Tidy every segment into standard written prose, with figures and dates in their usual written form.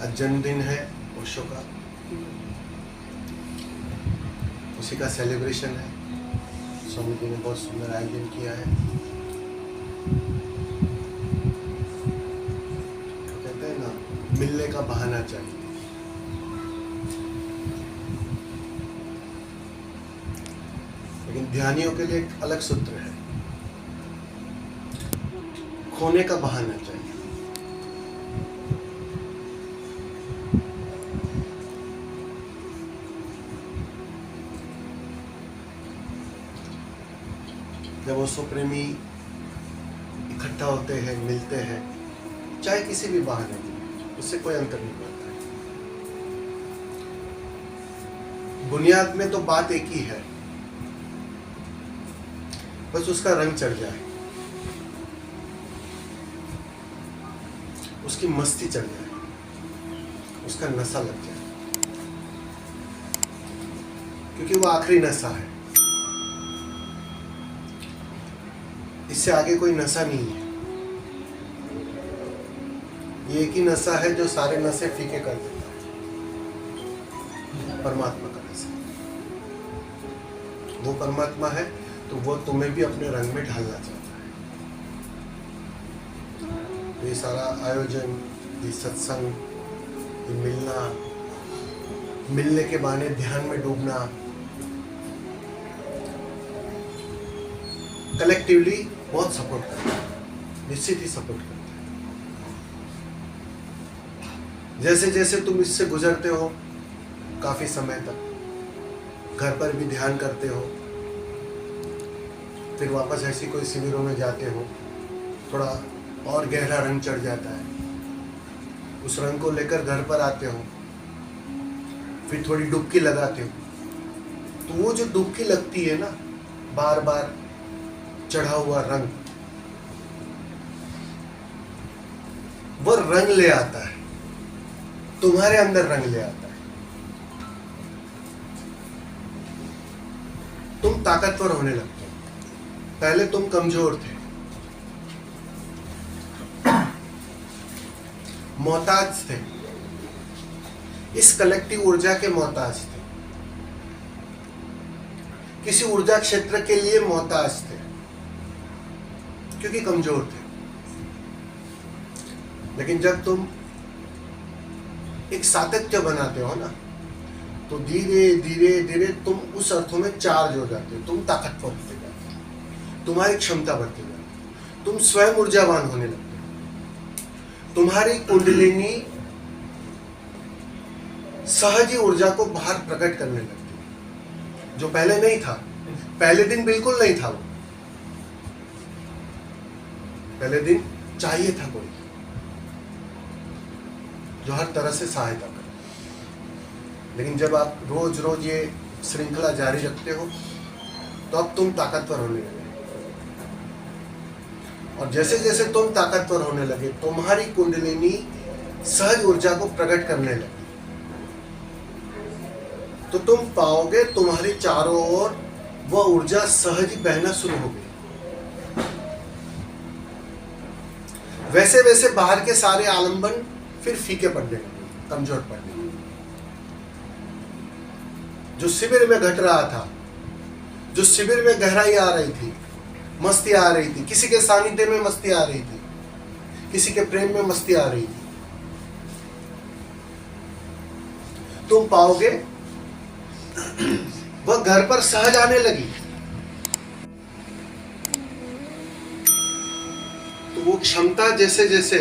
आज जन्मदिन है ओशो का, उसी का सेलिब्रेशन है। स्वामी जी ने बहुत सुंदर आयोजन किया है। तो कहते हैं ना, मिलने का बहाना चाहिए। लेकिन ध्यानियों के लिए एक अलग सूत्र है, खोने का बहाना चाहिए। जब ओशो प्रेमी इकट्ठा होते हैं, मिलते हैं, चाहे किसी भी बहाने में, उससे कोई अंतर नहीं पड़ता है। बुनियाद में तो बात एक ही है, बस उसका रंग चढ़ जाए, उसकी मस्ती चढ़ जाए, उसका नशा लग जाए, क्योंकि वो आखिरी नशा है। इससे आगे कोई नशा नहीं है। ये एक ही नशा है जो सारे नशे फीके कर देता है, परमात्मा का नशा। वो परमात्मा है तो वो तुम्हें भी अपने रंग में ढालना चाहता है। तो ये सारा आयोजन, ये सत्संग, ये मिलना, मिलने के बहाने ध्यान में डूबना, कलेक्टिवली बहुत सपोर्ट करता है, निश्चित ही सपोर्ट करता है। जैसे जैसे तुम इससे गुजरते हो काफी समय तक, घर पर भी ध्यान करते हो, फिर वापस ऐसी कोई शिविरों में जाते हो, थोड़ा और गहरा रंग चढ़ जाता है, उस रंग को लेकर घर पर आते हो, फिर थोड़ी डुबकी लगाते हो, तो वो जो डुबकी लगती है ना, बार बार चढ़ा हुआ रंग, वो रंग ले आता है, तुम्हारे अंदर रंग ले आता है। तुम ताकतवर होने लगते हो। पहले तुम कमजोर थे, मोहताज थे, इस कलेक्टिव ऊर्जा के मोहताज थे, किसी ऊर्जा क्षेत्र के लिए मोहताज थे, क्योंकि कमजोर थे। लेकिन जब तुम एक सातत्य बनाते हो ना, तो धीरे धीरे धीरे तुम उस अर्थों में चार्ज हो जाते हो, तुम ताकतवर होते जाते हो, तुम्हारी क्षमता बढ़ती जाती है, तुम स्वयं ऊर्जावान होने लगते हो, तुम्हारी कुंडलिनी सहज ही ऊर्जा को बाहर प्रकट करने लगती है, जो पहले नहीं था। पहले दिन बिल्कुल नहीं था वो, पहले दिन चाहिए था कोई जो हर तरह से सहायता करे। लेकिन जब आप रोज रोज ये श्रृंखला जारी रखते हो, तो अब तुम ताकतवर होने लगे, और जैसे जैसे तुम ताकतवर होने लगे, तुम्हारी कुंडलिनी सहज ऊर्जा को प्रकट करने लगी, तो तुम पाओगे तुम्हारी चारों ओर वह ऊर्जा सहज ही बहना शुरू हो गई। वैसे वैसे बाहर के सारे आलंबन फिर फीके पड़ने लगे, कमजोर पड़ने लगे। जो शिविर में घट रहा था, जो शिविर में गहराई आ रही थी, मस्ती आ रही थी, किसी के सानिध्य में मस्ती आ रही थी, किसी के प्रेम में मस्ती आ रही थी, तुम पाओगे वह घर पर सहज आने लगी। तो वो क्षमता जैसे जैसे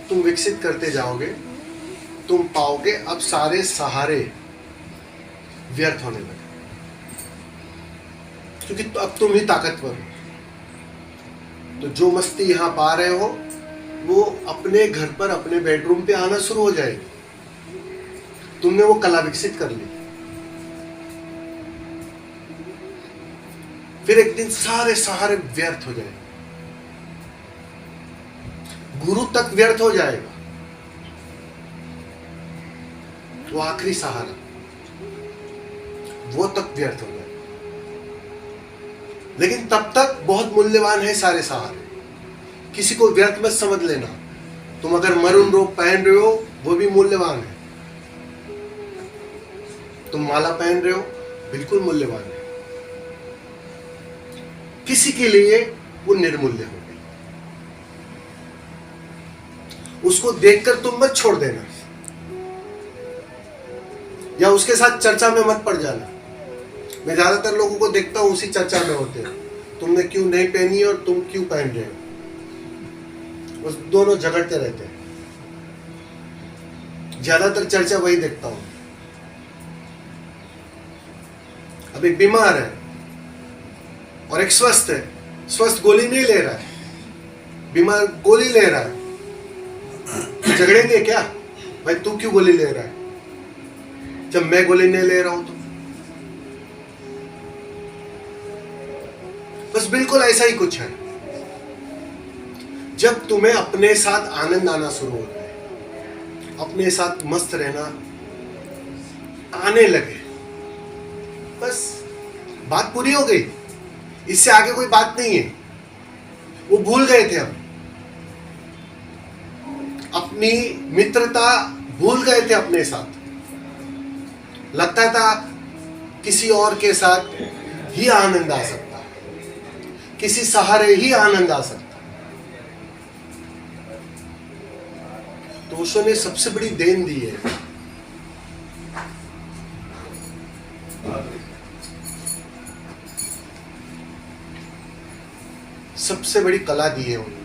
तुम विकसित करते जाओगे, तुम पाओगे अब सारे सहारे व्यर्थ होने लगे, क्योंकि तो अब तुम ही ताकतवर हो। तो जो मस्ती यहां पा रहे हो, वो अपने घर पर, अपने बेडरूम पे आना शुरू हो जाएगी। तुमने वो कला विकसित कर ली। फिर एक दिन सारे सहारे व्यर्थ हो जाएंगे, गुरु तक व्यर्थ हो जाएगा, वो आखिरी सहारा, वो तक व्यर्थ हो जाएगा। लेकिन तब तक बहुत मूल्यवान है सारे सहारे। किसी को व्यर्थ मत समझ लेना। तुम अगर मरून रोब पहन रहे हो वो भी मूल्यवान है। तुम माला पहन रहे हो, बिल्कुल मूल्यवान है। किसी के लिए वो निर्मूल्य हो गई। उसको देखकर तुम मत छोड़ देना, या उसके साथ चर्चा में मत पड़ जाना। मैं ज्यादातर लोगों को देखता हूं उसी चर्चा में होते हैं, तुमने क्यों नहीं पहनी और तुम क्यों पहन रहे हो, बस दोनों झगड़ते रहते हैं। ज्यादातर चर्चा वही देखता हूं। अब एक बीमार है और एक स्वस्थ है। स्वस्थ गोली नहीं ले रहा है, बीमार गोली ले रहा है। झगड़ेंगे क्या? भाई तू क्यों गोली ले रहा है जब मैं गोली नहीं ले रहा हूं? तो बस बिल्कुल ऐसा ही कुछ है। जब तुम्हें अपने साथ आनंद आना शुरू होता है, अपने साथ मस्त रहना आने लगे, बस बात पूरी हो गई। इससे आगे कोई बात नहीं है। वो भूल गए थे, हम अपनी मित्रता भूल गए थे अपने साथ। लगता था किसी और के साथ ही आनंद आ सकता है, किसी सहारे ही आनंद आ सकता है। तो ओशो ने सबसे बड़ी देन दी है। सबसे बड़ी कला दी है उन्होंने।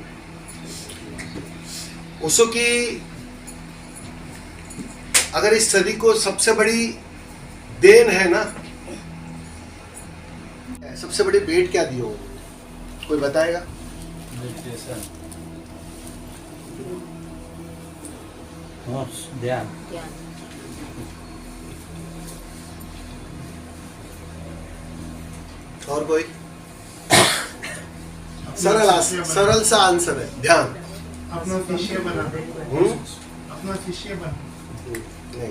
ओशो की अगर इस सदी को सबसे बड़ी देन है ना, सबसे बड़ी भेंट क्या दी हो, कोई बताएगा? ध्यान। और कोई? सरल सा आंसर है, ध्यान। अपना शिष्य बना, अपना शिष्य बना। नहीं,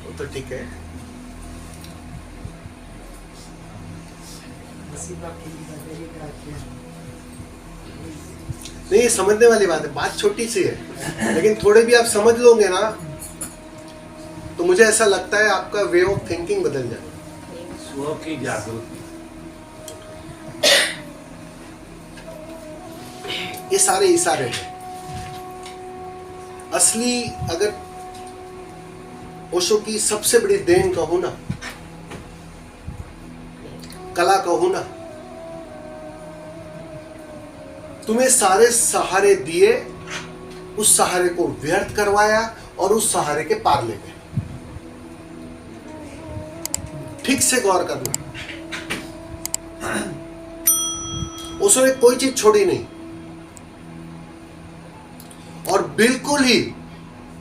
वो तो ठीक है। नहीं, ये समझने वाली बात है। बात छोटी सी है, लेकिन थोड़े भी आप समझ लोगे ना, तो मुझे ऐसा लगता है आपका वे ऑफ थिंकिंग बदल जाएगा। स्व की जागृति। ये सारे इशारे हैं। असली अगर ओशो की सबसे बड़ी देन कहूं ना, कला कहूं ना, तुम्हें सारे सहारे दिए, उस सहारे को व्यर्थ करवाया और उस सहारे के पार ले गए। ठीक से गौर करना। ओशो ने कोई चीज छोड़ी नहीं और बिल्कुल ही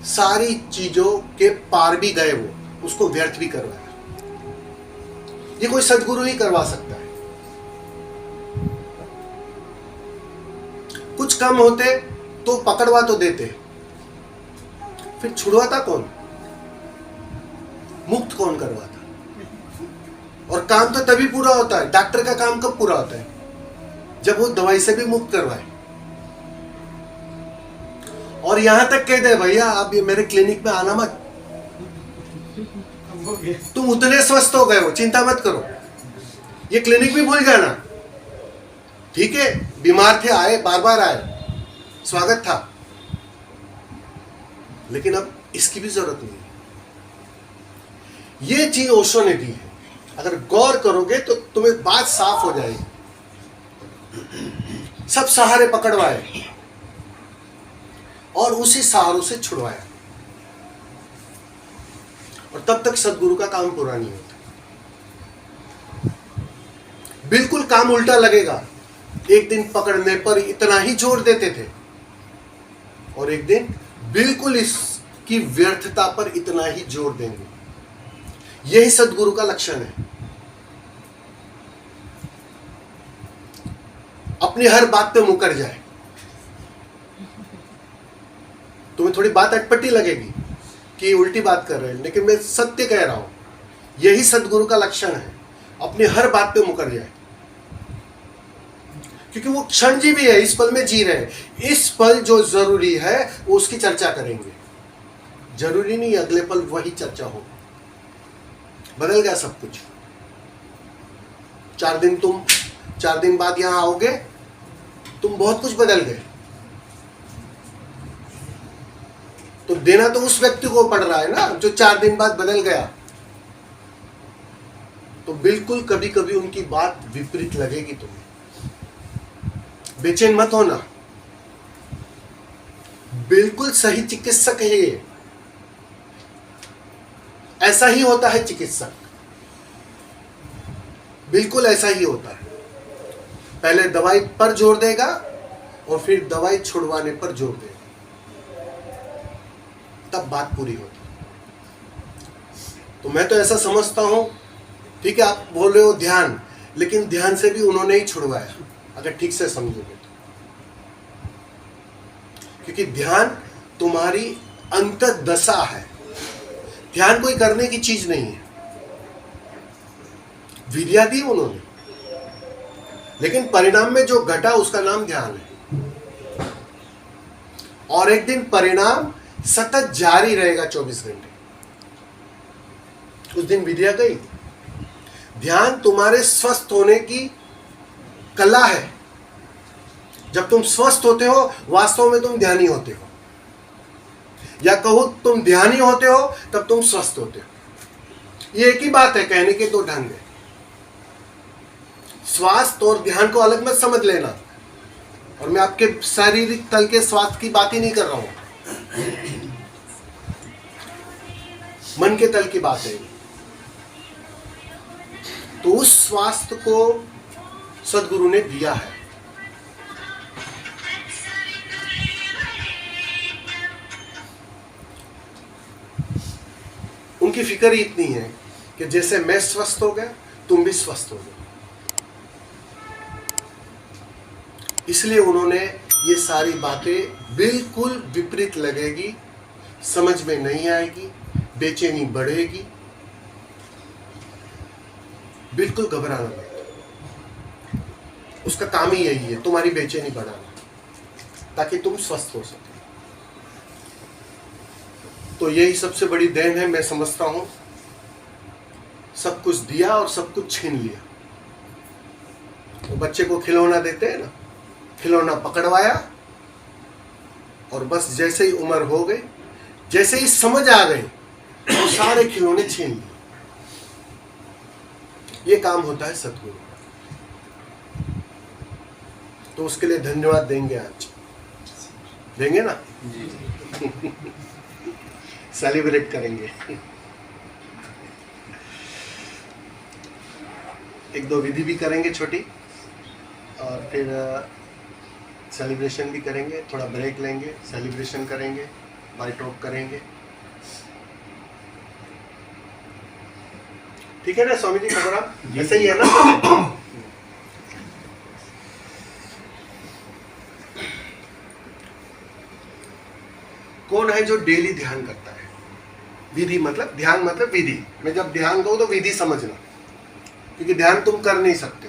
सारी चीजों के पार भी गए, वो उसको व्यर्थ भी करवाया। ये कोई सद्गुरु ही करवा सकता है। कुछ कम होते तो पकड़वा तो देते, फिर छुड़वाता कौन? मुक्त कौन करवाता? और काम तो तभी पूरा होता है, डॉक्टर का काम कब पूरा होता है? जब वो दवाई से भी मुक्त करवाए। और यहां तक कह दे भैया आप ये मेरे क्लिनिक में आना मत, तुम उतने स्वस्थ हो गए हो, चिंता मत करो, ये क्लिनिक भी भूल जाना। ठीक है, बीमार थे, आए, बार बार आए, स्वागत था, लेकिन अब इसकी भी जरूरत नहीं है। ये चीज ओशो ने दी है। अगर गौर करोगे तो तुम्हें बात साफ हो जाएगी। सब सहारे पकड़वाए और उसी सहारों से छुड़वाया, और तब तक सद्गुरु का काम पूरा नहीं होता। बिल्कुल काम उल्टा लगेगा। एक दिन पकड़ने पर इतना ही जोर देते थे और एक दिन बिल्कुल इसकी व्यर्थता पर इतना ही जोर देंगे। यही सद्गुरु का लक्षण है। अपनी हर बात पे मुकर जाए। तुम्हें थोड़ी बात अटपटी लगेगी कि उल्टी बात कर रहे हैं, लेकिन मैं सत्य कह रहा हूं। यही सद्गुरु का लक्षण है, अपनी हर बात पे मुकर जाए। क्योंकि वो क्षण जी भी है, इस पल में जी रहे हैं। इस पल जो जरूरी है वो उसकी चर्चा करेंगे। जरूरी नहीं अगले पल वही चर्चा हो। बदल गया सब कुछ। 4 दिन बाद यहां आओगे, तुम बहुत कुछ बदल गए। तो देना तो उस व्यक्ति को पड़ रहा है ना जो 4 दिन बाद बदल गया। तो बिल्कुल कभी कभी उनकी बात विपरीत लगेगी तुम्हें। बेचैन मत होना, बिल्कुल सही चिकित्सक है ये। ऐसा ही होता है चिकित्सक, बिल्कुल ऐसा ही होता है। पहले दवाई पर जोर देगा और फिर दवाई छुड़वाने पर जोर देगा, तब बात पूरी होती। तो मैं तो ऐसा समझता हूं, ठीक है आप बोल रहे हो ध्यान, लेकिन ध्यान से भी उन्होंने ही छुड़वाया, अगर ठीक से समझोगे तो। क्योंकि ध्यान तुम्हारी अंतर्दशा है, ध्यान कोई करने की चीज नहीं है। विद्या दी उन्होंने, लेकिन परिणाम में जो घटा उसका नाम ध्यान है। और एक दिन परिणाम सतत जारी रहेगा 24 घंटे। उस दिन विद्या गई। ध्यान तुम्हारे स्वस्थ होने की कला है। जब तुम स्वस्थ होते हो, वास्तव में तुम ध्यानी होते हो, या कहो तुम ध्यानी होते हो तब तुम स्वस्थ होते हो। ये एक ही बात है, कहने के 2 ढंग है। स्वास्थ्य और ध्यान को अलग मत समझ लेना। और मैं आपके शारीरिक तल के स्वास्थ्य की बात ही नहीं कर रहा हूं, मन के तल की बात है। तो उस स्वास्थ्य को सद्गुरु ने दिया है। उनकी फिक्र ही इतनी है कि जैसे मैं स्वस्थ हो गया तुम भी स्वस्थ हो गए। इसलिए उन्होंने ये सारी बातें बिल्कुल विपरीत लगेगी, समझ में नहीं आएगी, बेचैनी बढ़ेगी। बिल्कुल घबराना मत। उसका काम ही यही है, तुम्हारी बेचैनी बढ़ाना, ताकि तुम स्वस्थ हो सके। तो यही सबसे बड़ी देन है, मैं समझता हूं। सब कुछ दिया और सब कुछ छीन लिया। तो बच्चे को खिलौना देते हैं ना, खिलौना पकड़वाया और बस जैसे ही उम्र हो गई, जैसे ही समझ आ गई, तो सारे खिलौने छीन लिए। ये काम होता है सद्गुरु। तो उसके लिए धन्यवाद देंगे, आज देंगे ना, सेलिब्रेट करेंगे। 1-2 विधि भी करेंगे छोटी, और फिर सेलिब्रेशन भी करेंगे। थोड़ा ब्रेक लेंगे, सेलिब्रेशन करेंगे, बाय टॉक करेंगे। ठीक है ना स्वामी जी, खबर ऐसे ही है ना। कौन है जो डेली ध्यान करता है? विधि मतलब ध्यान मतलब विधि। मैं जब ध्यान कहूं तो विधि समझना, क्योंकि ध्यान तुम कर नहीं सकते।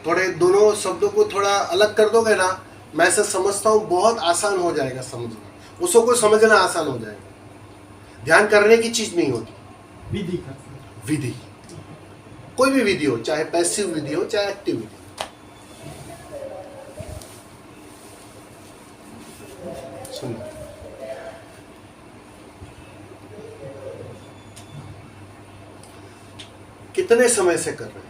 थोड़े दोनों शब्दों को थोड़ा अलग कर दोगे ना, मैं ऐसा समझता हूं बहुत आसान हो जाएगा समझना, उसको को समझना आसान हो जाएगा। ध्यान करने की चीज नहीं होती, विधि। कोई भी विधि हो, चाहे पैसिव विधि हो चाहे एक्टिव विधि। सुनो, कितने समय से कर रहे हैं?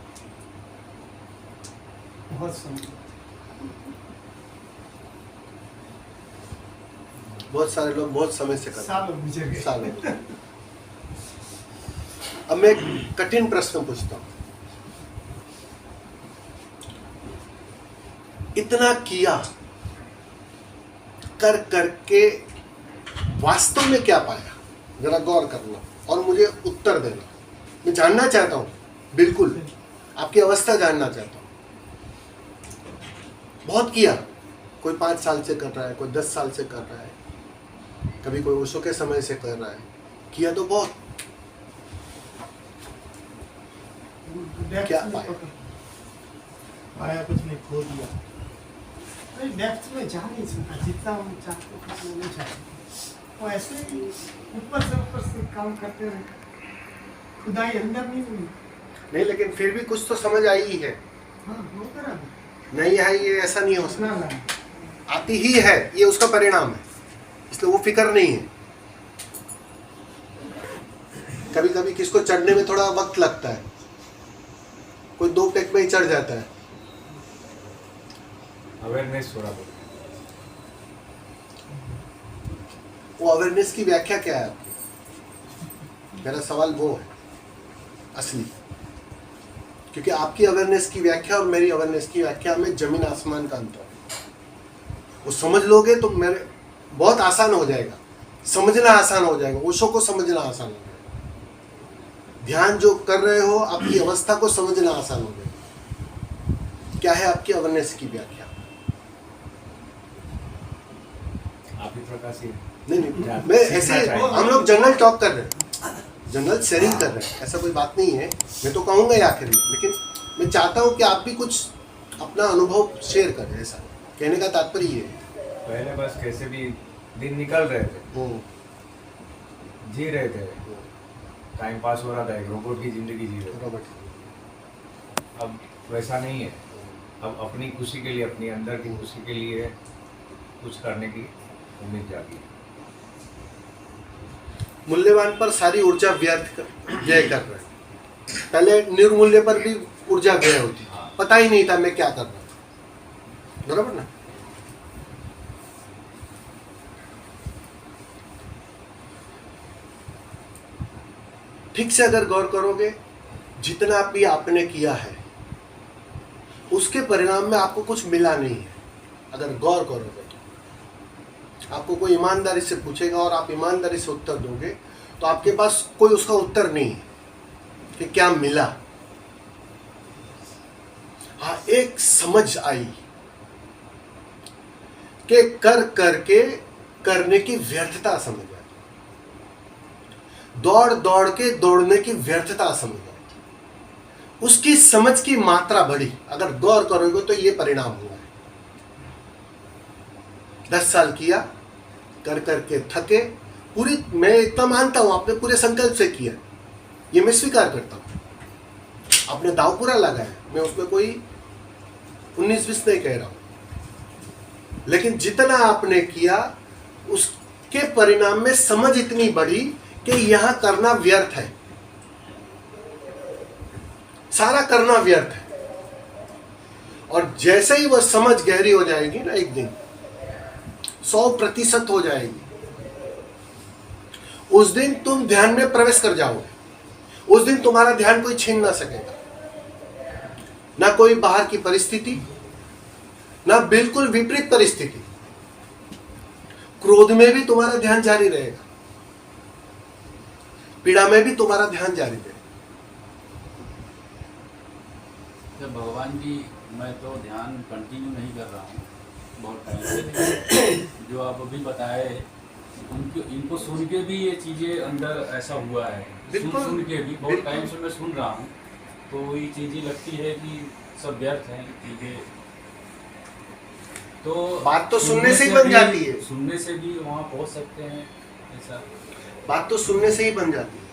बहुत सारे लोग बहुत समय से कर रहे हैं, सालों। अब मैं एक कठिन प्रश्न पूछता हूं, इतना किया कर करके वास्तव में क्या पाया? जरा गौर करना और मुझे उत्तर देना। मैं जानना चाहता हूं, बिल्कुल आपकी अवस्था जानना चाहता हूं। बहुत किया, कोई 5 साल से कर रहा है, कोई 10 साल से कर रहा है, कभी कोई ओशो के समय से कर रहा है। किया तो बहुत, क्या पाया? पाया कुछ नहीं, खो दिया। डेप्थ में जा नहीं सकता, जितना हम चाहते उतना नहीं चाहते। वो ऐसे ही ऊपर से काम करते रहे, खुदाई अंदर नहीं हुई। नहीं, लेकिन फिर भी कुछ तो समझ आई ही है। हाँ, वो तरह नहीं है ये ऐसा नहीं हो उतना सकता, लगा। आती ही है, ये उसका परिणाम है, इसलिए वो फिक्र नहीं है। कभी कभी किसको चढ़ने में थोड़ा वक्त लगता है, कोई 2 टेक में ही चढ़ जाता है। अवेयरनेस थोड़ा बहुत। वो अवेयरनेस की व्याख्या क्या है आपकी? मेरा सवाल वो है असली, क्योंकि आपकी अवेयरनेस की व्याख्या और मेरी अवेयरनेस की व्याख्या में जमीन आसमान का अंतर है। वो समझ लोगे तो मेरे बहुत आसान हो जाएगा, समझना आसान हो जाएगा, ओशो को समझना आसान हो जाएगा। ध्यान जो कर रहे हो, आपकी अवस्था को समझना आसान हो जाएगा। क्या है आपकी अवेयरनेस की व्याख्या? आप ही प्रकाशित। नहीं, मैं ऐसे, हम लोग जनरल टॉक कर रहे हैं, जनरल शेयरिंग कर रहे हैं, ऐसा कोई बात नहीं है। मैं तो कहूँगा ही आखिर में, लेकिन मैं चाहता हूँ कि आप भी कुछ अपना अनुभव शेयर करें। ऐसा कहने का तात्पर्य ये है। पहले बस कैसे भी दिन निकल रहे थे, जी रहे थे, टाइम पास हो रहा था, एक रोबोट की जिंदगी जी रहे थे। रोबोट। अब वैसा नहीं है। अब अपनी खुशी के लिए, अपनी अंदर की खुशी के लिए कुछ करने की उम्मीद जागी है। मूल्यवान पर सारी ऊर्जा व्यय कर रहे हैं। पहले निर्मूल्य पर भी ऊर्जा व्यय होती, पता ही नहीं था मैं क्या कर रहा था, बराबर ना? ठीक से अगर गौर करोगे, जितना भी आपने किया है उसके परिणाम में आपको कुछ मिला नहीं है। अगर गौर करोगे तो आपको कोई ईमानदारी से पूछेगा और आप ईमानदारी से उत्तर दोगे तो आपके पास कोई उसका उत्तर नहीं है कि क्या मिला। हाँ, एक समझ आई कि कर करके करने की व्यर्थता समझ आई, दौड़ दौड़ के दौड़ने की व्यर्थता समझ आई, उसकी समझ की मात्रा बढ़ी। अगर गौर करोगे तो ये परिणाम हुआ है। 10 साल किया, कर करके थके, पूरी, मैं इतना मानता हूं आपने पूरे संकल्प से किया, ये मैं स्वीकार करता हूं। आपने दाव पूरा लगाया, मैं उसमें कोई 19-20 नहीं कह रहा हूं, लेकिन जितना आपने किया उसके परिणाम में समझ इतनी बढ़ी कि यहां करना व्यर्थ है, सारा करना व्यर्थ है। और जैसे ही वह समझ गहरी हो जाएगी ना, एक दिन 100% हो जाएगी, उस दिन तुम ध्यान में प्रवेश कर जाओगे। उस दिन तुम्हारा ध्यान कोई छीन ना सकेगा, ना कोई बाहर की परिस्थिति, ना बिल्कुल विपरीत परिस्थिति। क्रोध में भी तुम्हारा ध्यान जारी रहेगा, पीड़ा में भी तुम्हारा ध्यान जारी रहेगा। जब भगवान जी, मैं तो ध्यान कंटिन्यू नहीं कर रहा हूँ बहुत टाइम से, जो आप अभी बताए इनको सुन के भी ये चीज़ें अंदर ऐसा हुआ है। सुन के भी बहुत टाइम से मैं सुन रहा हूँ, तो ये चीज़ें लगती है कि सब व्यर्थ हैं चीज़ें। तो बात तो सुनने से ही बन जाती है, सुनने से भी वहाँ पहुँच सकते हैं, ऐसा बात तो सुनने से ही बन जाती है।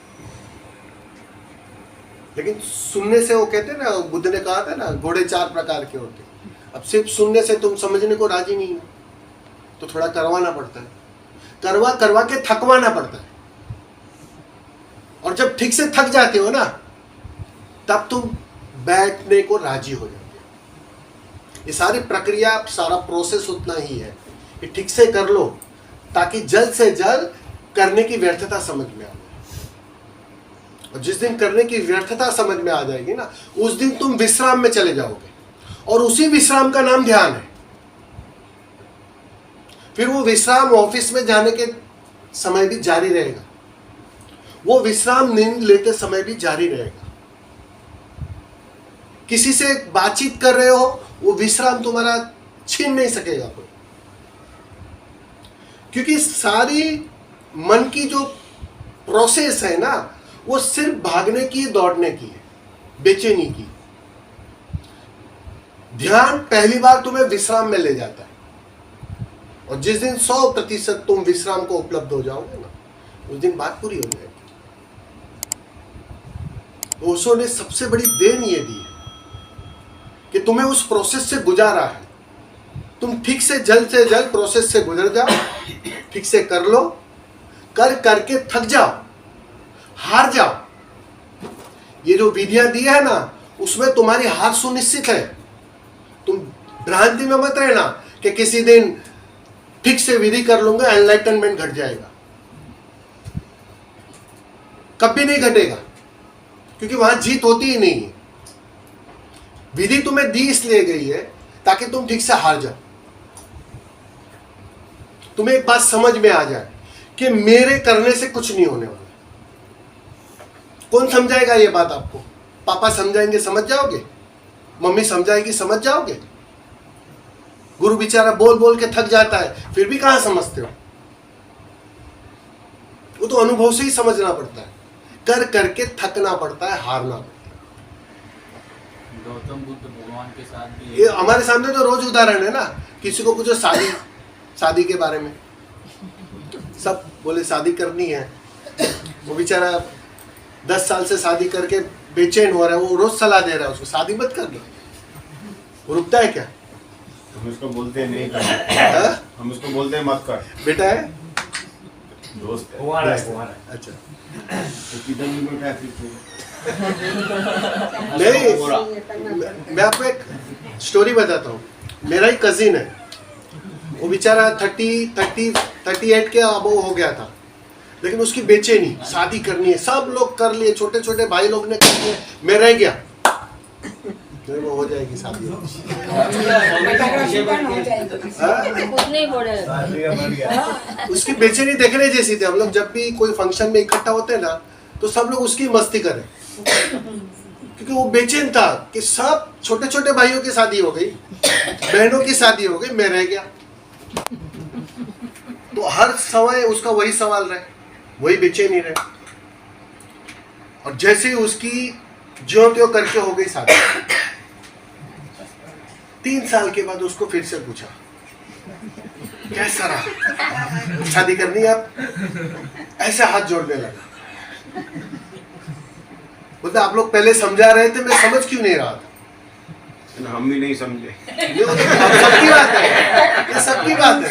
लेकिन सुनने से, वो कहते हैं ना, बुद्ध ने कहा था ना, घोड़े 4 प्रकार के होते हैं। अब सिर्फ सुनने से तुम समझने को राजी नहीं हो तो थोड़ा करवाना पड़ता है, करवा के थकवाना पड़ता है। और जब ठीक से थक जाते हो ना, तब तुम बैठने को राजी हो जाते हो। ये सारी प्रक्रिया, सारा प्रोसेस उतना ही है कि ठीक से कर लो ताकि जल्द से जल्द करने की व्यर्थता समझ में आ जाए। और जिस दिन करने की व्यर्थता समझ में आ जाएगी ना, उस दिन तुम विश्राम में चले जाओगे, और उसी विश्राम का नाम ध्यान है। फिर वो विश्राम ऑफिस में जाने के समय भी जारी रहेगा, वो विश्राम नींद लेते समय भी जारी रहेगा। किसी से बातचीत कर रहे हो, वो विश्राम तुम्हारा छीन नहीं सकेगा कोई, क्योंकि सारी मन की जो प्रोसेस है ना, वो सिर्फ भागने की, दौड़ने की है, बेचैनी की। ध्यान पहली बार तुम्हें विश्राम में ले जाता है। और जिस दिन 100% तुम विश्राम को उपलब्ध हो जाओगे ना, उस दिन बात पूरी हो जाएगी। ओशो ने सबसे बड़ी देन ये दी है कि तुम्हें उस प्रोसेस से गुजारा है। तुम ठीक से जल्द प्रोसेस से गुजर जाओ, ठीक से कर लो, कर करके थक जाओ, हार जाओ। ये जो विधियां दी है ना, उसमें तुम्हारी हार सुनिश्चित है। तुम भ्रांति में मत रहना कि किसी दिन ठीक से विधि कर लूंगा, एनलाइटनमेंट घट जाएगा। कभी नहीं घटेगा, क्योंकि वहां जीत होती ही नहीं है। विधि तुम्हें दी इसलिए गई है ताकि तुम ठीक से हार जाओ। तुम्हें एक बात समझ में आ जाए कि मेरे करने से कुछ नहीं होने वाला। कौन समझाएगा ये बात आपको? पापा समझाएंगे, समझ जाओगे? मम्मी समझाएगी, समझ जाओगे? गुरु बेचारा बोल बोल के थक जाता है, फिर भी कहां समझते हो? वो तो अनुभव से ही समझना पड़ता है, कर करके थकना पड़ता है, हारना पड़ता है। गौतम बुद्ध भगवान के साथ भी ये हमारे सामने तो रोज उदाहरण है ना। किसी को पूछो शादी के बारे में, सब बोले शादी करनी है। वो बेचारा 10 साल से शादी करके बेचैन हो रहा है, वो रोज सलाह दे रहा है उसको, शादी मत करना। वो रुकता है क्या? हम इसको बोलते हैं नहीं कर, हाँ? हम इसको बोलते हैं मत कर। बेटा है, दोस्त है। कुंवारा है। अच्छा तो किधर भी बैठा है फिर तो। नहीं, मैं आपको एक स्टोरी बताता हूँ। मेरा ही कजिन है, वो बेचारा 38 के अब हो गया था, लेकिन उसकी बेचैनी, शादी करनी है। सब लोग कर लिए, छोटे छोटे भाई लोग ने कर लिए, मैं रह गया। वो हो जाएगी शादी। उसकी बेचैनी देखने जैसी थी। हम लोग जब भी कोई फंक्शन में इकट्ठा होते ना, तो सब लोग उसकी मस्ती करें, क्योंकि वो बेचैन था कि सब छोटे छोटे भाइयों की शादी हो गई, बहनों की शादी हो गई, मैं रह गया। तो हर समय उसका वही सवाल रहे, वही बेचैनी रहे। और जैसे ही उसकी ज्यों त्यों करके हो गई शादी, 3 साल के बाद उसको फिर से पूछा, कैसा रहा, शादी करनी है आप? ऐसे हाथ जोड़ने लगा। बोलते आप लोग पहले समझा रहे थे, मैं समझ क्यों नहीं रहा था? हम भी नहीं समझे। ये सबकी बात है, ये सबकी बात है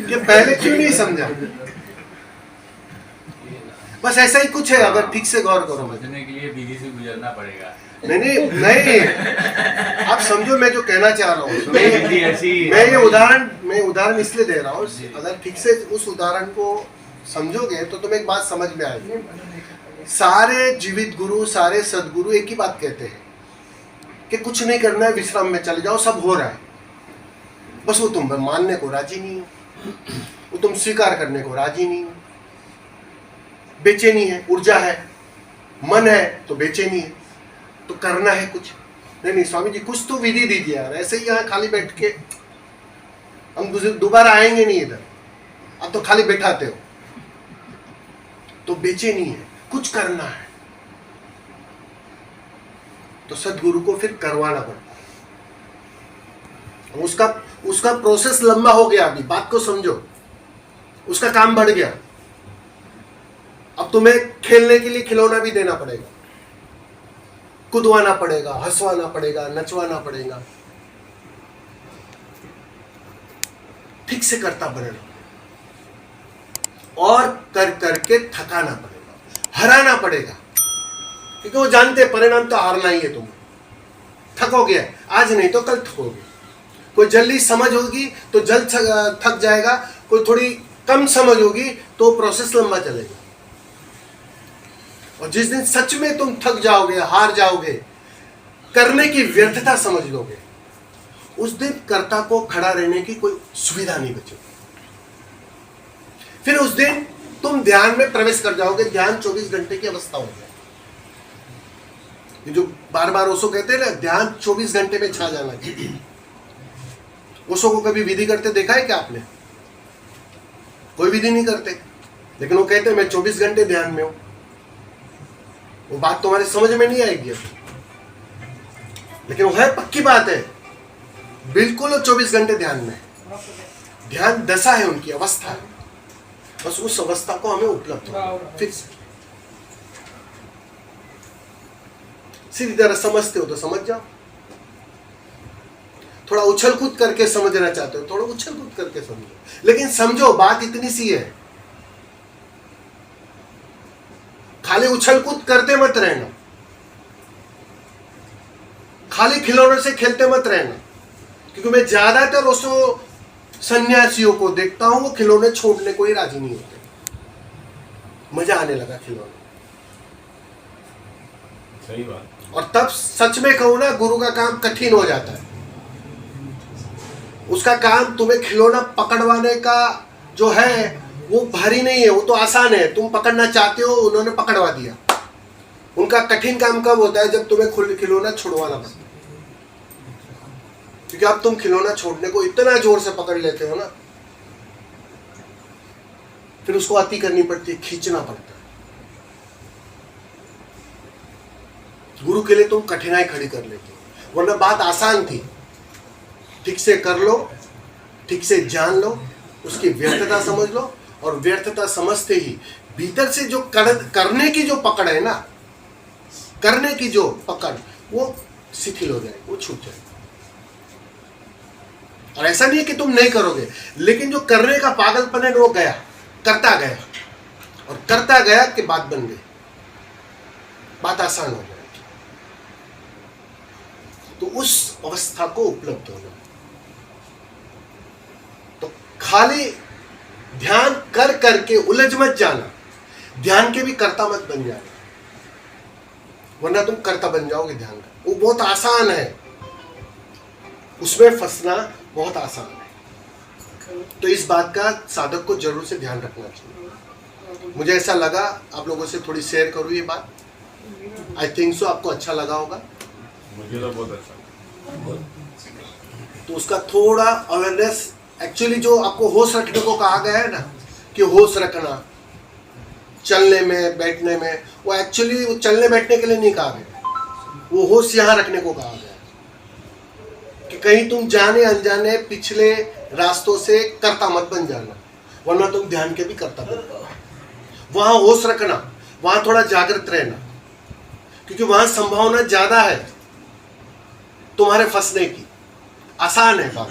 कि पहले क्यों नहीं समझा। बस ऐसा ही कुछ है, अगर ठीक से गौर करो। समझने के लिए विधि से गुजरना पड़ेगा। नहीं, आप समझो मैं जो कहना चाह रहा हूँ। मैं ये उदाहरण इसलिए दे रहा हूँ, अगर ठीक से उस उदाहरण को समझोगे तो तुम्हें एक बात समझ में आएगी। सारे जीवित गुरु, सारे सदगुरु एक ही बात कहते हैं कि कुछ नहीं करना है, विश्राम में चले जाओ, सब हो रहा है। बस वो तुम मानने को राजी नहीं हो, वो तुम स्वीकार करने को राजी नहीं हो। बेचैनी है, ऊर्जा है, मन है तो बेचैनी है, तो करना है कुछ। नहीं स्वामी जी कुछ तो विधि दीजिए यार, ऐसे ही यहाँ खाली बैठ के हम दोबारा आएंगे नहीं इधर, अब तो खाली बैठाते हो। तो बेचैनी है, कुछ करना है, तो सदगुरु को फिर करवाना पड़ता है। उसका प्रोसेस लंबा हो गया, अभी बात को समझो, उसका काम बढ़ गया। अब तुम्हें खेलने के लिए खिलौना भी देना पड़ेगा, कुदवाना पड़ेगा, हंसवाना पड़ेगा, नचवाना पड़ेगा, ठीक से करता बनना और कर करके थकाना पड़ेगा, हराना पड़ेगा, क्योंकि वो जानते परिणाम तो हारना ही है। तुम थकोगे, आज नहीं तो कल थकोगे। कोई जल्दी समझ होगी तो जल्द थक जाएगा, कोई थोड़ी कम समझ होगी तो प्रोसेस लंबा चलेगा। और जिस दिन सच में तुम थक जाओगे, हार जाओगे, करने की व्यर्थता समझ लोगे, उस दिन कर्ता को खड़ा रहने की कोई सुविधा नहीं बचेगी। फिर उस दिन तुम ध्यान में प्रवेश कर जाओगे, ध्यान 24 घंटे की अवस्था हो जाए। ये जो बार बार ओशो कहते हैं ना, ध्यान 24 घंटे में छा जाना चाहिए। ओशो को कभी विधि करते देखा है क्या आपने? कोई विधि नहीं करते, लेकिन वो कहते हैं मैं 24 घंटे ध्यान में हूं। वो बात तुम्हारी समझ में नहीं आएगी, लेकिन वो है पक्की बात है, बिल्कुल 24 घंटे ध्यान में। ध्यान दशा है, उनकी अवस्था है, बस उस अवस्था को हमें उपलब्ध हो फिक्स। सीधी तरह समझते हो तो समझ जाओ, थोड़ा उछल कूद करके समझना चाहते हो थोड़ा उछल कूद करके समझो, लेकिन समझो बात इतनी सी है, खाली उछल कूद करते मत रहना, खाली खिलौनों से खेलते मत रहना। क्योंकि मैं ज्यादातर उसको सन्यासियों को देखता हूं, वो खिलौने छोड़ने को ही राजी नहीं होते। मजा आने लगा खिलौने, सही बात। और तब सच में कहूं ना, गुरु का काम कठिन हो जाता है। उसका काम तुम्हें खिलौना पकड़वाने का जो है वो भारी नहीं है, वो तो आसान है। तुम पकड़ना चाहते हो, उन्होंने पकड़वा दिया। उनका कठिन काम कब होता है? जब तुम्हें खिलौना छुड़वाना पड़ता है। क्योंकि अब तुम खिलौना छोड़ने को इतना जोर से पकड़ लेते हो ना, फिर उसको अति करनी पड़ती है, खींचना पड़ता है। गुरु के लिए तुम कठिनाई खड़ी कर लेते हो, वरना बात आसान थी। ठीक से कर लो, ठीक से जान लो, उसकी व्यर्थता समझ लो, और व्यर्थता समझते ही भीतर से जो करने की जो पकड़ है ना, करने की जो पकड़, वो शिथिल हो जाएगी, वो छूट जाएगी। और ऐसा नहीं है कि तुम नहीं करोगे, लेकिन जो करने का पागलपन है वो गया, करता गया, और करता गया कि बात बन गई, बात आसान हो जाएगी। तो उस अवस्था को उपलब्ध होना। तो खाली ध्यान कर करके उलझ मत जाना, ध्यान के भी कर्ता मत बन जाना, वरना तुम कर्ता बन जाओगे ध्यान का। वो बहुत आसान है, उसमें फंसना बहुत आसान है। तो इस बात का साधक को जरूर से ध्यान रखना चाहिए। मुझे ऐसा लगा आप लोगों से थोड़ी शेयर करूँ ये बात। आई थिंक सो आपको अच्छा लगा होगा। मुझे तो बहुत अच्छा लगा। तो उसका थोड़ा अवेयरनेस, एक्चुअली जो आपको होश रखने को कहा गया है ना, कि होश रखना चलने में बैठने में, वो एक्चुअली वो चलने बैठने के लिए नहीं कहा गया, वो होश यहाँ रखने को कहा गया कि कहीं तुम जाने अनजाने पिछले रास्तों से करता मत बन जाना, वरना तुम ध्यान के भी करता बन जाओ। वहाँ होश रखना, वहाँ थोड़ा जागृत रहना, क्योंकि वहाँ संभावना ज़्यादा है तुम्हारे फंसने की। आसान है बात,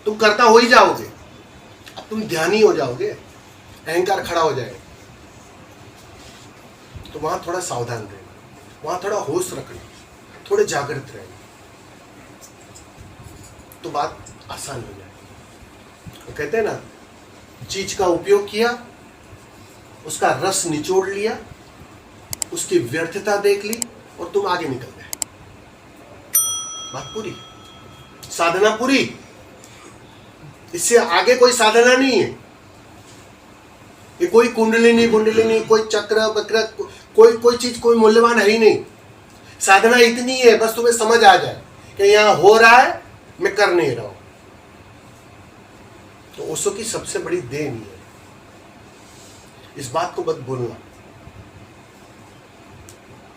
तुम करता हो ही जाओगे, अब तुम ध्यानी हो जाओगे, अहंकार खड़ा हो जाएगा। तो वहाँ थोड़ा सावधान रहना, वहाँ थोड़ा होश रखना, थोड़े जागृत रहना, तो बात आसान हो जाएगी। तो कहते हैं ना, चीज का उपयोग किया, उसका रस निचोड़ लिया, उसकी व्यर्थता देख ली, और तुम आगे निकल गए। बात पूरी, साधना पूरी। इससे आगे कोई साधना नहीं है। ये कोई कुंडलिनी कोई चक्र बक्र, कोई चीज कोई मूल्यवान है ही नहीं। साधना इतनी है, बस तुम्हें समझ आ जाए कि यहाँ हो रहा है, मैं कर नहीं रहा हूं। तो ओशो की सबसे बड़ी देन है, इस बात को मत भूलना।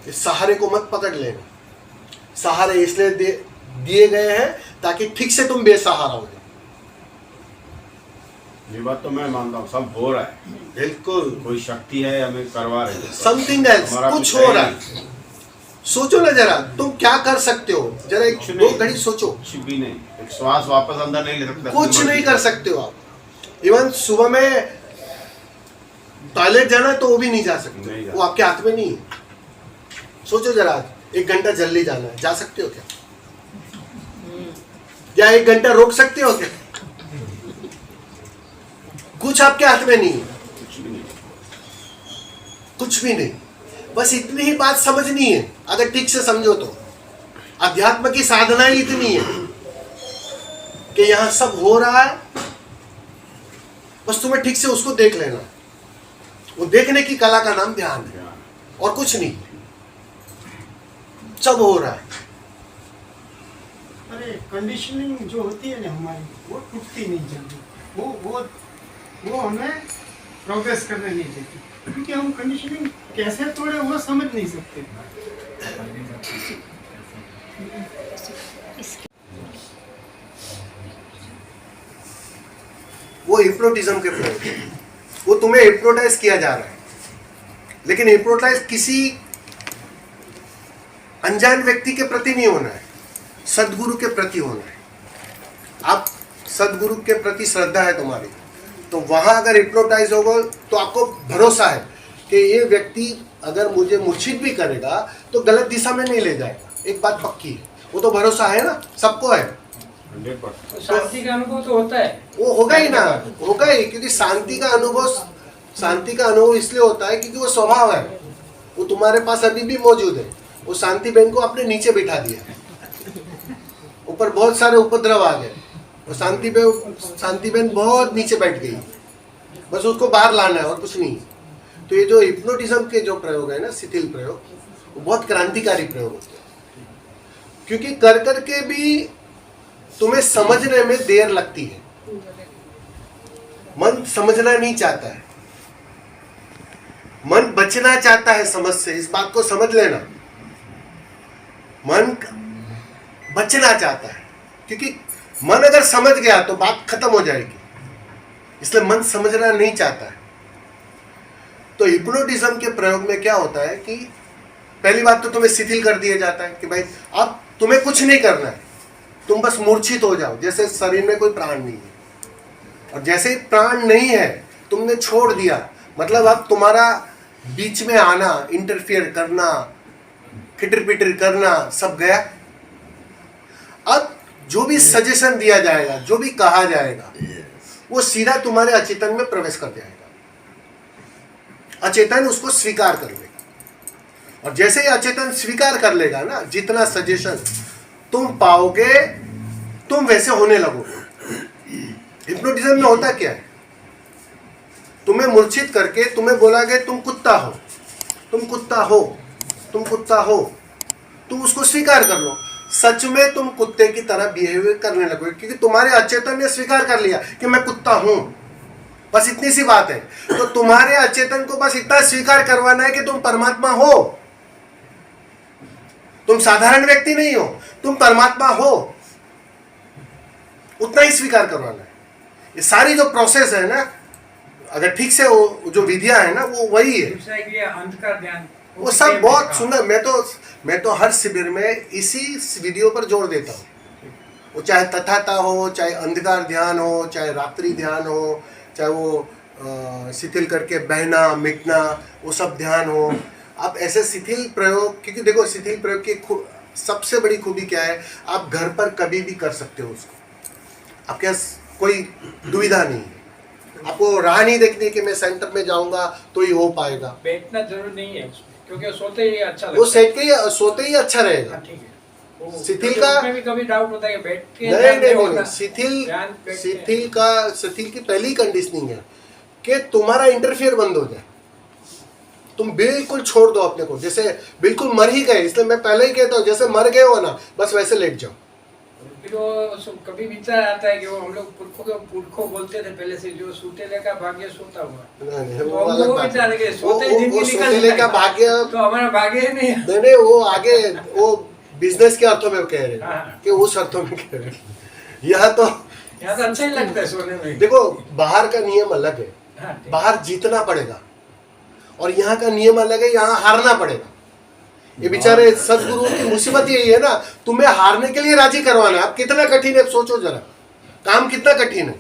इस सहारे को मत पकड़ लेना। सहारे इसलिए दिए गए हैं ताकि ठीक से तुम बेसहारा हो जाओ। ये बात तो मैं मानता हूँ, सब हो रहा है, बिल्कुल। कोई शक्ति है हमें करवा रही है। समथिंग एल्स, हमारा कुछ है हो रहा नहीं। है। सोचो ना जरा, तुम क्या कर सकते हो, जरा एक कुछ दो नहीं। घड़ी सोचो। कुछ भी नहीं, एक श्वास वापस अंदर नहीं ले सकता। कुछ नहीं कर सकते हो आप। इवन सुबह में टॉयलेट जाना तो वो भी नहीं जा नहीं सकते, जा वो आपके हाथ में नहीं है। सोचो जरा, 1 घंटा जल्दी जाना है, जा सकते हो क्या? या 1 घंटा रोक सकते हो क्या? कुछ आपके हाथ में नहीं है, कुछ भी नहीं। कुछ भी नहीं। बस इतनी ही बात समझनी है, अगर ठीक से समझो तो। अध्यात्म की साधना ही इतनी है कि यहां सब हो रहा है, बस तुम्हें ठीक से उसको देख लेना। वो देखने की कला का नाम ध्यान है, और कुछ नहीं। सब हो रहा है। अरे कंडीशनिंग जो होती है ना हमारी, वो टूटती नहीं जल्दी। वो हमें प्रोग्रेस करने नहीं देती, क्योंकि हम कंडीशनिंग कैसे तोड़े वो समझ नहीं सकते। वो हिप्नोटिज्म के प्रयोग है। वो तुम्हें हिप्नोटाइज किया जा रहा है, लेकिन हिप्नोटाइज किसी अनजान व्यक्ति के प्रति नहीं होना है, सदगुरु के प्रति होना है। आप सदगुरु के प्रति श्रद्धा है तुम्हारी, तो वहां अगर हिप्नोटाइज होगा तो आपको भरोसा है कि ये व्यक्ति अगर मुझे मूर्छित भी करेगा तो गलत दिशा में नहीं ले जाएगा। एक बात पक्की है, वो तो भरोसा है ना, सबको है। 100%। शांति का अनुभव तो होता है। वो होगा ही ना, होगा ही, क्योंकि शांति का अनुभव इसलिए होता है क्योंकि वो स्वभाव है, वो तुम्हारे पास अभी भी मौजूद है। वो शांति बहन को आपने नीचे बिठा दिया, ऊपर बहुत सारे उपद्रव आ गए, और शांति बहन बहुत नीचे बैठ गई, बस उसको बाहर लाना है और कुछ नहीं। तो ये जो हिप्नोटिज्म के जो प्रयोग है ना, शिथिल प्रयोग, वो बहुत क्रांतिकारी प्रयोग होते हैं, क्योंकि कर करके भी तुम्हें समझने में देर लगती है। मन समझना नहीं चाहता है, मन बचना चाहता है समझ से। इस बात को समझ लेना, मन बचना चाहता है, क्योंकि मन अगर समझ गया तो बात खत्म हो जाएगी, इसलिए मन समझना नहीं चाहता है। तो हिप्नोटिज्म के प्रयोग में क्या होता है कि पहली बात तो तुम्हें शिथिल कर दिया जाता है कि भाई अब तुम्हें कुछ नहीं करना है, तुम बस मूर्छित हो जाओ, जैसे शरीर में कोई प्राण नहीं है। और जैसे ही प्राण नहीं है तुमने छोड़ दिया, मतलब अब तुम्हारा बीच में आना, इंटरफियर करना, खिटर पिटर करना सब गया। अब जो भी सजेशन दिया जाएगा, जो भी कहा जाएगा, वो सीधा तुम्हारे अचेतन में प्रवेश कर जाएगा। अचेतन उसको स्वीकार कर लेगा, और जैसे ही अचेतन स्वीकार कर लेगा ना, जितना सजेशन तुम पाओगे तुम वैसे होने लगोगे। हिप्नोटिज्म में होता क्या है, तुम्हें मूर्छित करके तुम्हें बोला गया तुम कुत्ता हो, तुम कुत्ता हो, तुम कुत्ता हो, तुम उसको स्वीकार कर लो। सच में तुम कुत्ते की तरह बिहेव करने लगोगे, क्योंकि तुम्हारे अचेतन ने स्वीकार कर लिया कि मैं कुत्ता हूं। बस इतनी सी बात है। तो तुम्हारे अचेतन को बस इतना स्वीकार करवाना है कि तुम परमात्मा हो, तुम साधारण व्यक्ति नहीं हो, तुम परमात्मा हो, उतना ही स्वीकार करवाना है। ये सारी जो प्रोसेस है ना, अगर ठीक से वो जो विधियां है ना, वो वही है। दूसरा एक ये अंधकार ध्यान, वो सब बहुत सुंदर। मैं तो हर शिविर में इसी वीडियो पर जोर देता हूँ। वो चाहे तथाता हो, चाहे अंधकार ध्यान हो, चाहे रात्रि ध्यान हो, चाहे वो शिथिल करके बहना मिटना, वो सब ध्यान हो। आप ऐसे शिथिल प्रयोग, क्योंकि देखो शिथिल प्रयोग की सबसे बड़ी खूबी क्या है, आप घर पर कभी भी कर सकते हो उसको, आपके पास कोई दुविधा नहीं है। आपको राह नहीं देखनी कि मैं सेंटर में जाऊंगा तो ही हो पाएगा। बैठना जरूर नहीं है उसमें, क्योंकि सोते ही अच्छा लगता वो है। सोते ही अच्छा रहेगा। हाँ, ठीक है। वो शिथिल क्योंकि का उसमें भी कभी डाउट होता है कि बैठ के नहीं होता। शिथिल की पहली कंडीशनिंग है कि तुम्हारा इंटरफियर बंद हो जाए। तुम बिल्कुल छोड़ दो अपने को, जैसे बिल्कुल मर ही गए। इसलिए मैं पहले ही कहता हूँ, जैसे मर गए हो ना, बस वैसे लेट जाओ। फिर वो कभी विचार आता है कि वो हम लोग पुरखों बोलते थे पहले से, जो सूतेले का भाग्य सोता हुआ। नहीं, तो वो हम अलग वो बात विचार है कि है। सोते ही जिंदगी वो निकल सोतेले का जाएगा। भाग्य, तो हमारा भाग्य ही नहीं है। नहीं वो आगे वो बिजनेस के अर्थों में कह रहे हैं हाँ। कि उस अर्थों में कह रहे हैं। यहाँ तो अच्छा ही लगता है सोने में। देखो, बाहर का नियम अलग है, हाँ, ठीक। बाहर जीतना पड़ेगा, और यहाँ का नियम अलग है, यहाँ हारना पड़ेगा। ये बेचारे सदगुरु की मुसीबत यही है ना, तुम्हें हारने के लिए राजी करवाना है। अब कितना कठिन है, सोचो जरा, काम कितना कठिन है।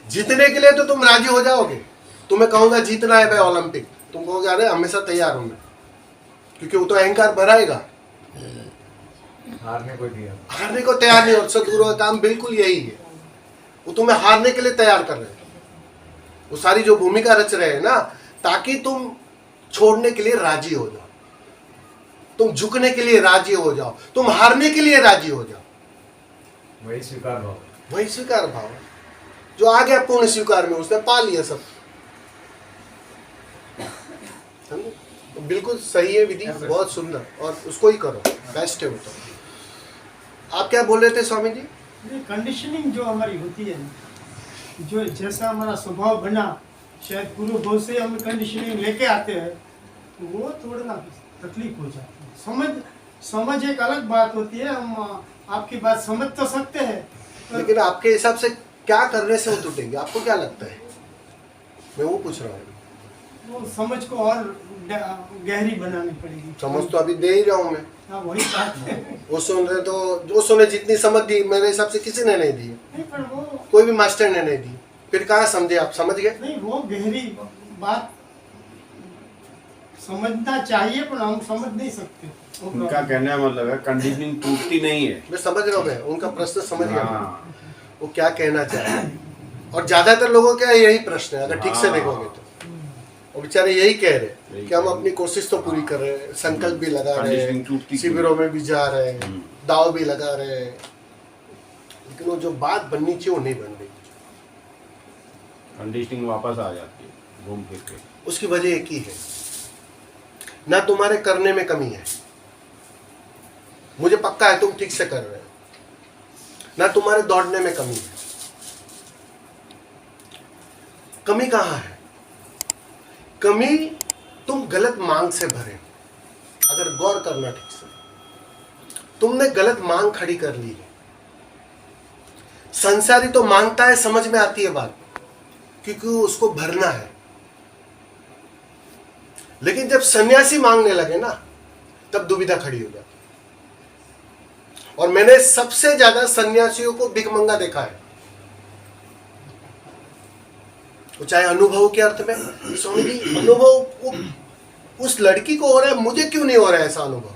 जीतने के लिए तो तुम राजी हो जाओगे, तुम्हें कहूंगा जीतना है भाई ओलंपिक, तुम कहोगे अरे हमेशा तैयार हूं मैं, क्योंकि वो तो अहंकार भराएगा, हारने को तैयार नहीं हो। सदगुरु का काम बिल्कुल यही है, वो तुम्हें हारने के लिए तैयार कर रहे हैं। वो सारी जो भूमिका रच रहे हैं ना, ताकि तुम छोड़ने के लिए राजी हो जाओ, तुम झुकने के लिए राजी हो जाओ, तुम हारने के लिए राजी हो जाओ। वही स्वीकार भाव जो आ गया पूर्ण स्वीकार में, उसने पा लिया सब। तो बिल्कुल सही है विधि, बहुत सुंदर, और उसको ही करो, बेस्ट है वो तो। आप क्या बोल रहे थे स्वामी जी? कंडीशनिंग जो हमारी होती है, जो जैसा हमारा स्वभाव बना, शायद गुरु भाव से हम कंडीशनिंग लेके आते हैं, तो वो थोड़ा तकलीफ हो जाती है। समझ एक अलग बात होती है, हम आपकी बात समझ तो सकते हैं, लेकिन आपके हिसाब से क्या करने से वो टूटेगी, आपको क्या लगता है? मैं वो पूछ रहा हूँ। वो समझ को और गहरी बनानी पड़ेगी। समझ तो अभी दे ही रहा हूँ मैं। हाँ वही बात है। वो सुन रहे तो जो सुने, जितनी समझ दी मेरे हिसाब से किसी ने नहीं दी, नहीं पर वो कोई भी मास्टर ने नहीं दी। फिर कहाँ समझे आप? समझ गए? नहीं, वो गहरी बात समझना चाहिए पर हम समझ नहीं सकते। वो उनका कहने का मतलब है कंडीशनिंग टूटती नहीं है। मैं समझ रहा हूँ, मैं उनका प्रश्न समझ गया हाँ, वो क्या कहना चाह रहे हैं। और ज्यादातर लोगों का यही प्रश्न है, अगर ठीक से हाँ। देखोगे तो। वो बेचारे यही कह रहे हैं यही कि हम कह अपनी कोशिश तो पूरी कर रहे हैं, संकल्प भी लगा रहे कंडीशनिंग टूटती हैं, क्यों? शिविरों में भी जा रहे हैं, हम्म। दाव भी लगा रहे हैं, लेकिन वो जो बात बननी चाहिए वो नहीं बन रही। कंडीशनिंग वापस आ जाती है घूम फिर के। उसकी वजह एक ही है, ना तुम्हारे करने में कमी है, मुझे पक्का है तुम ठीक से कर रहे हो, ना तुम्हारे दौड़ने में कमी है। कमी कहाँ है? कमी तुम गलत मांग से भरे। अगर गौर करना ठीक से, तुमने गलत मांग खड़ी कर ली है। संसारी तो मांगता है, समझ में आती है बात, क्योंकि उसको भरना है। लेकिन जब सन्यासी मांगने लगे ना, तब दुविधा खड़ी हो जाती। और मैंने सबसे ज्यादा सन्यासियों को भिखमंगा देखा है, वो चाहे अनुभव के अर्थ में, स्वामी जी अनुभव उस लड़की को हो रहा है, मुझे क्यों नहीं हो रहा है ऐसा अनुभव,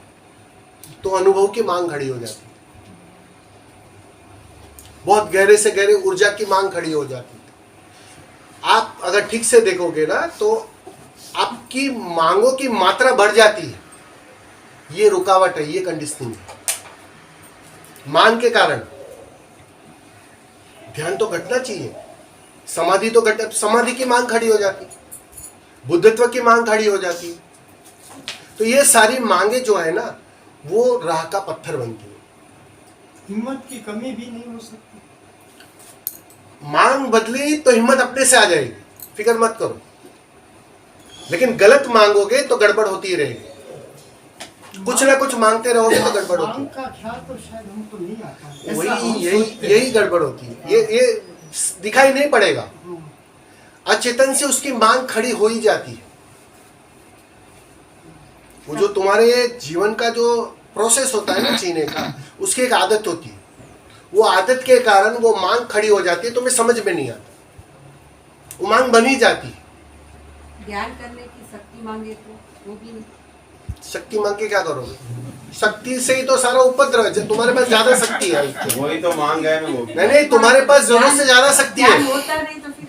तो अनुभव की मांग खड़ी हो जाती, बहुत गहरे से गहरे ऊर्जा की मांग खड़ी हो जाती। आप अगर ठीक से देखोगे ना तो आपकी मांगों की मात्रा बढ़ जाती है। ये रुकावट है, ये कंडीशनिंग है। मांग के कारण ध्यान तो घटना चाहिए, समाधि तो घट, समाधि की मांग खड़ी हो जाती, बुद्धत्व की मांग खड़ी हो जाती। तो ये सारी मांगे जो है ना, वो राह का पत्थर बनती है। हिम्मत की कमी भी नहीं हो सकती। मांग बदली तो हिम्मत अपने से आ जाएगी, फिक्र मत करो। लेकिन गलत मांगोगे तो गड़बड़ होती ही रहेगी। कुछ ना कुछ मांगते रहोगे तो गड़बड़ होती मांग का ख्याल तो शायद हमको नहीं आता है। है। ऐसा हम वही यही सोचते हैं। यही गड़बड़ होती है। ये दिखाई नहीं पड़ेगा, अचेतन से उसकी मांग खड़ी हो ही जाती है। वो जो तुम्हारे जीवन का जो प्रोसेस होता है ना जीने का, उसकी एक आदत होती है। वो आदत के कारण वो मांग खड़ी हो जाती है, तुम्हें समझ में नहीं आता, वो मांग बनी जाती है। ध्यान करने की शक्ति मांगे तो वो भी नहीं। शक्ति मांग के क्या करोगे? शक्ति से ही तो सारा उपद्रव है। तुम्हारे पास ज्यादा शक्ति है, वही तो मांग है ना वो। नहीं, तुम्हारे पास जरूरत से ज्यादा शक्ति ध्यान है। होता नहीं तो फिर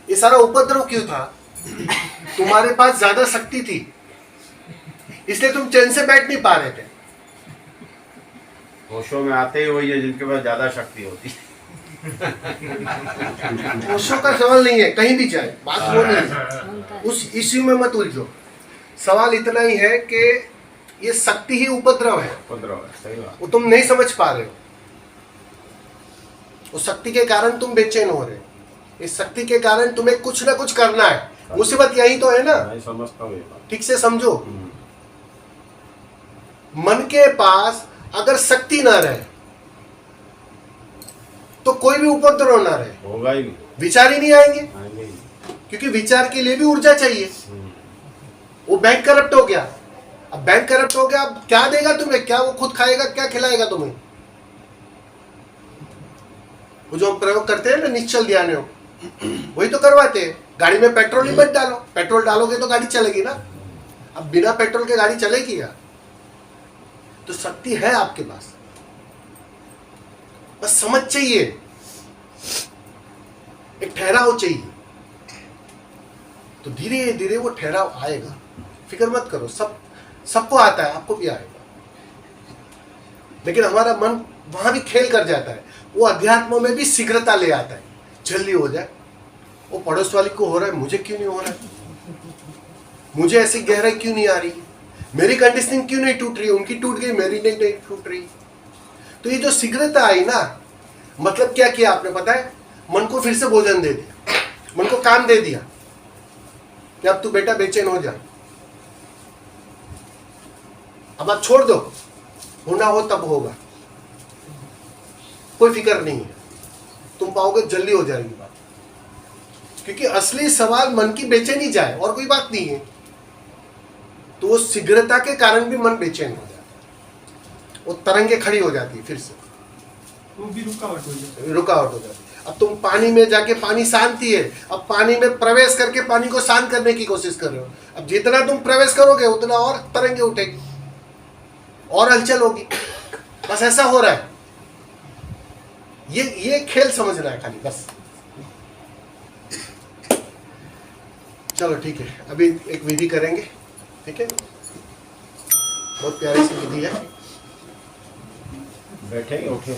ये सारा उपद्रव क्यों था? तुम्हारे पास ज्यादा शक्ति थी, इसलिए तुम चैन से बैठ नहीं पा रहे थे। होशों में आते ही वही है जिनके पास ज्यादा शक्ति होती है। ओशो का सवाल नहीं है, कहीं भी जाए बात वो नहीं है, उस इश्यू में मत उलझो। सवाल इतना ही है कि ये शक्ति ही उपद्रव है, उपद्रव है, सही बात। वो तुम नहीं समझ पा रहे हो। उस शक्ति के कारण तुम बेचैन हो रहे हो, इस शक्ति के कारण तुम्हें कुछ ना कुछ करना है। मुसीबत यही तो है ना, मैं समझता हूँ ये बात। ठीक से समझो। मन के पास अगर शक्ति ना रहे तो कोई भी उपद्रव ना रहे, होगा ही नहीं, विचार ही नहीं आएंगे, आएंगे ही। क्योंकि विचार के लिए भी ऊर्जा चाहिए। वो बैंक करप्ट हो गया, अब बैंक करप्ट हो गया, अब क्या देगा तुम्हें? क्या वो खुद खाएगा, क्या खिलाएगा तुम्हें? वो जो हम प्रयोग करते हैं ना निश्चल ध्यान, वही तो करवाते हैं। गाड़ी में पेट्रोल ही मत डालो, पेट्रोल डालोगे तो गाड़ी चलेगी ना। अब बिना पेट्रोल के गाड़ी चलेगी क्या? तो शक्ति है आपके पास, बस समझ चाहिए, एक ठहराव चाहिए। तो धीरे धीरे वो ठहराव आएगा, फिक्र मत करो। सबको आता है, आपको भी आएगा। लेकिन हमारा मन वहां भी खेल कर जाता है, वो अध्यात्म में भी शीघ्रता ले आता है, जल्दी हो जाए। वो पड़ोस वाली को हो रहा है, मुझे क्यों नहीं हो रहा है? मुझे ऐसी गहराई क्यों नहीं आ रही? मेरी कंडीशनिंग क्यों नहीं टूट रही? उनकी टूट गई, मेरी नहीं टूट रही। तो ये जो शीघ्रता आई ना, मतलब क्या किया आपने पता है? मन को फिर से भोजन दे दिया, मन को काम दे दिया कि अब तू बेटा बेचैन हो जा, अब आप छोड़ दो, होना हो तब होगा, कोई फिक्र नहीं है। तुम पाओगे जल्दी हो जाएगी बात, क्योंकि असली सवाल मन की बेचैनी जाए और कोई बात नहीं है। तो वो शीघ्रता के कारण भी मन बेचैन हो जाता है, वो तरंगे खड़ी हो जाती है, फिर से वो भी रुकावट हो जाए। रुकावट हो जाती है। अब तुम पानी में जाके, पानी शांति है, अब पानी में प्रवेश करके पानी को शांत करने की कोशिश कर रहे हो। अब जितना तुम प्रवेश करोगे उतना और तरंगे उठेगी और हलचल होगी। बस ऐसा हो रहा है। ये खेल समझना है खाली, बस। चलो ठीक है, अभी एक विधि करेंगे, ठीक है। बहुत प्यारी सी विधि है। बैठे उठे